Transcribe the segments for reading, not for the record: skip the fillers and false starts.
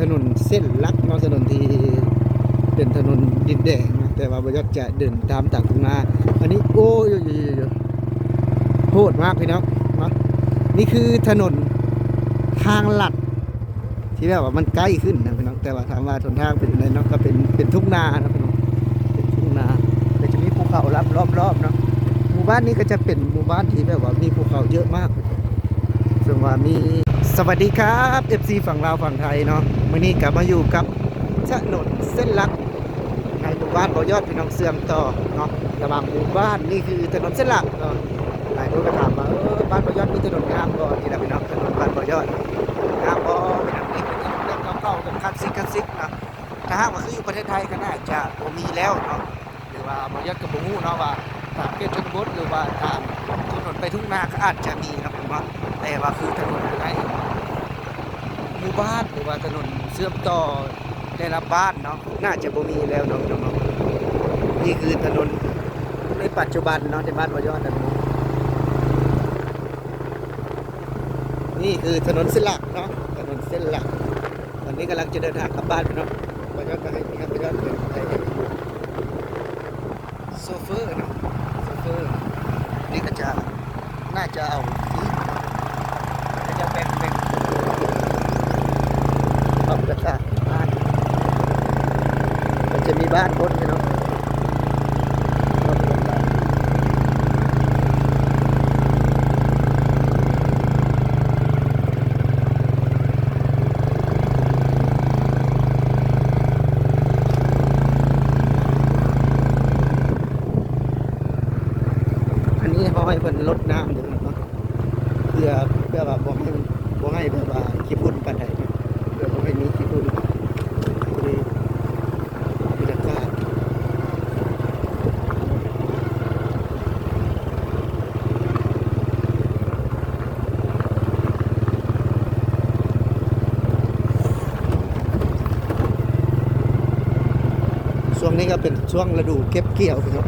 ถนนเส้นลักเนาะถนนที่เป็นถนนดินแดงนะแต่ว่าบ่ยอดจะเดินตามทุ่งนาอันนี้โอ้ยโหดมากพี่น้องเนาะนี่คือถนนทางลัดที่แบบว่ามันใกล้ขึ้นนะพี่น้องแต่ว่าถามว่าหนทางเป็นอะไรเนาะก็เป็นทุ่งนานะพี่น้องเป็นทุ่งนาแต่จะมีภูเขารอบๆเนาะหมู่บ้านนี้ก็จะเป็นหมู่บ้านที่แบบว่ามีภูเขาเยอะมากซึ่งว่ามีสวัสดีครับ FC ฝั่งลาวฝั่งไทยเนาะมื้อนี้กลับมาอยู่กับถนนเส้นลักในหมู่บ้านบ่อยอดพี่น้องเสื่อมต่อเนาะระหว่างหมู่บ้านนี่คือถนนเส้นลักเนาะหลายคนก็ถามว่าบ้านบ่อยอดมีถนนงามบ่นี่แหละพี่น้องถนนบ้านบ่อยอดงามบ่พี่น้องนี่เป็นถนนเรื่องเก่าๆกับคลาสสิกเนาะถ้าหากว่าคืออยู่ประเทศไทยก็น่าจะบ่มีแล้วเนาะหรือว่าบ่อยอดก็บ่ฮู้เนาะว่าถ้าเป็นชนบทหรือว่าตามถนนไปทุ่งนาก็อาจจะมีครับผมว่าแต่ว่าคือถนนในหมู่บ้านหรือว่าถนนเชื่อมต่อแต่ละบ้านเนาะน่าจะบ่มีแล้วเนาะน้องๆนี่คือถนนในปัจจุบันเนาะในบ้านบ่อยอดนะนี่คือถนนเส้นหลักเนาะถนนเส้นหลักตอนนี้กำลังจะเดินทางกลับบ้านเนาะบ่อยอดก็ให้บ่อยอดเป็นโซเฟอร์เนาะโซเฟอร์นี่ก็จะน่าจะเอาที่ก็จะแบ่งปรับราคาบ้านมันจะมีบ้านคนเนาะอันนี้เขาให้เพิ่นลดน้ำเดี๋ยวเนาะเพื่อแบบบ่ให้แบบว่าขี้ฝุ่นปานใดเนาะเพื่อบ่ให้มีขี้ฝุ่นนี่บรรยากาศช่วงนี้ก็เป็นช่วงฤดูเก็บเกี่ยวเนาะ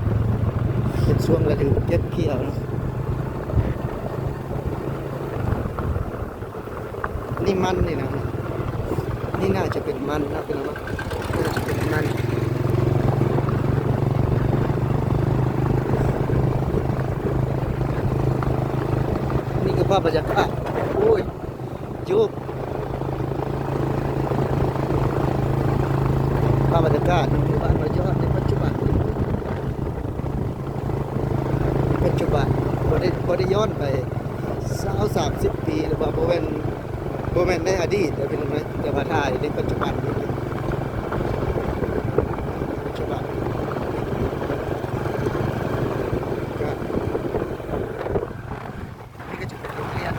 เป็นช่วงฤดูเก็บเกี่ยวเนาะนี่มันนี่นะนี่น่าจะเป็นมันนะเป็นอะไรน่าจะเป็นมันนี่คือภาพบรรยากาศโอ้ยยุบภาพบรรยากาศหมู่บ้านบ่อยอดในปัจจุบันพอได้ย้อนไป30 ปีหรือว่าโบแมนในอดีตแต่เป็นไหมแต่ว่าถ่ายในปัจจุบันปัจจุบันก็นี่ก็จะเป็นโรงเรียน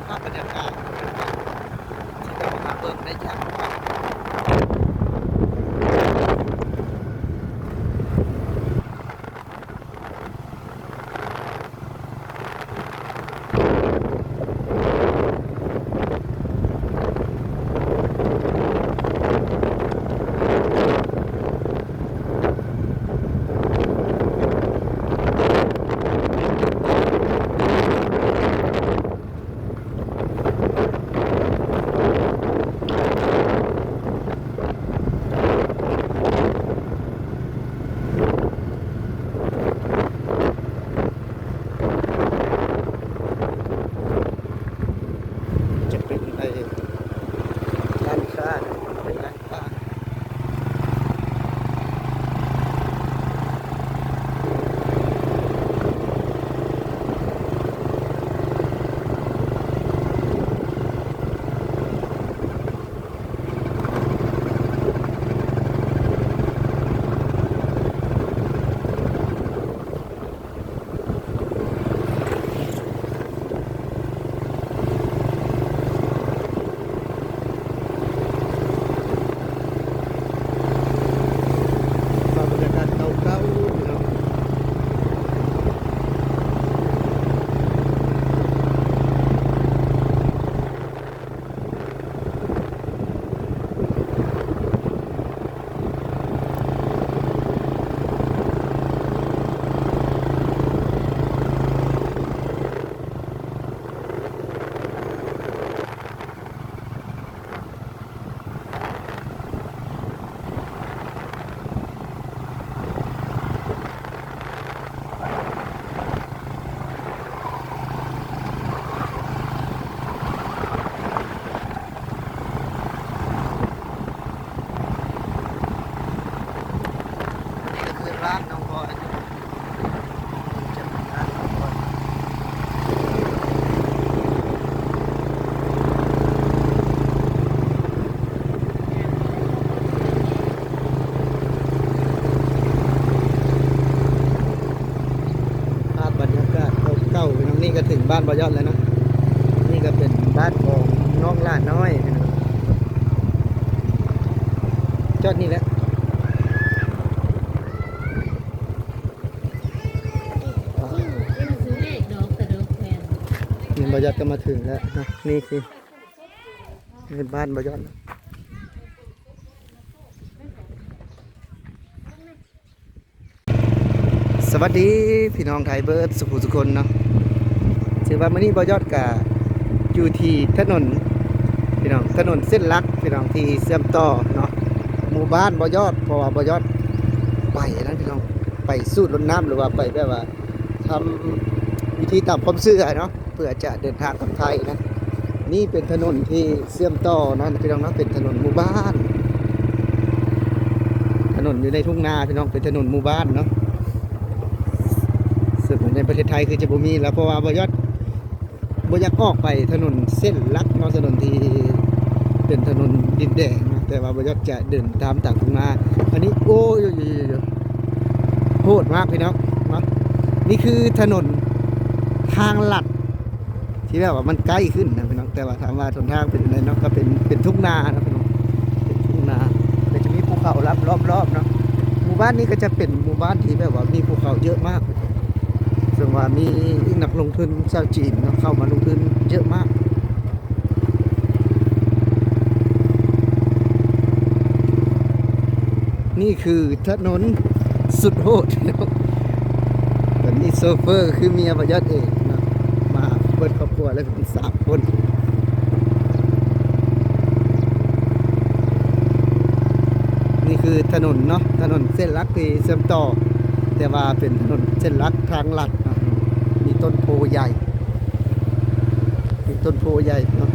ภาพบรรยากาศที่เรามาเบิ่งได้จาก บ้านบ่ยอดแล้วเนาะนี่ก็เป็นบ้านของน้องล่าน้อยนะครับจอดนี่แหละนี่บ่ยอดก็มาถึงแล้วนะนี่สินี่บ้านบ่ยอดสวัสดีพี่น้องไทยเบิร์ดสุขุสุคนเนาะถือว่ามื้อนี้บ่ยอดกับอยู่ที่ถนนพี่น้องถนนเส้นลักพี่น้องที่เชื่อมต่อเนาะหมู่บ้านบ่ยอดเพราะว่าบ่ยอดไปนั้นพี่น้องไปสูดรดน้ำหรือว่าไปแบบว่าทำวิธีตามความเชื่อเนาะเพื่อจะเดินทางกับไทยนะนี่เป็นถนนที่เชื่อมต่อนะพี่น้องเนาะเป็นถนนหมู่บ้านถนนอยู่ในทุ่งนาพี่น้องเป็นถนนหมู่บ้านเนาะส่วนในประเทศไทยคือจะบ่มีแล้วเพราะว่าบ่ยอดบ่อยากออกไปถนนเส้นลักเนาะถนนที่เป็นถนนดินแดงนะแต่ว่าบ่ยอดจะเดินตามทุ่งนาอันนี้โอ้ยโหดมากพี่น้องเนาะนี่คือถนนทางลัดที่แบบว่ามันใกล้ขึ้นนะพี่น้องแต่ว่าถามว่าทนทางเป็นอะไรเนาะก็เป็นทุ่งนานะพี่น้องเป็นทุ่งนาแต่จะมีภูเขารอบเนาะหมู่บ้านนี้ก็จะเป็นหมู่บ้านที่แบบว่ามีภูเขาเยอะมากซึ่งว่ามีนักลงทุนชาวจีนเนาะเข้ามาลงทุนเยอะมากนี่คือถนนสุดโหดตอนนี้โซเฟอร์คือเมียบ่ยอดเองนะมาเปิดครอบครัวแล้วเป็น3 คนนี่คือถนนเนาะถนนเส้นลักที่เชื่อมต่อแต่ว่าเป็นถนนเส้นลักทางลัดนะมีต้นโพใหญ่มีต้นโพใหญ่เนาะ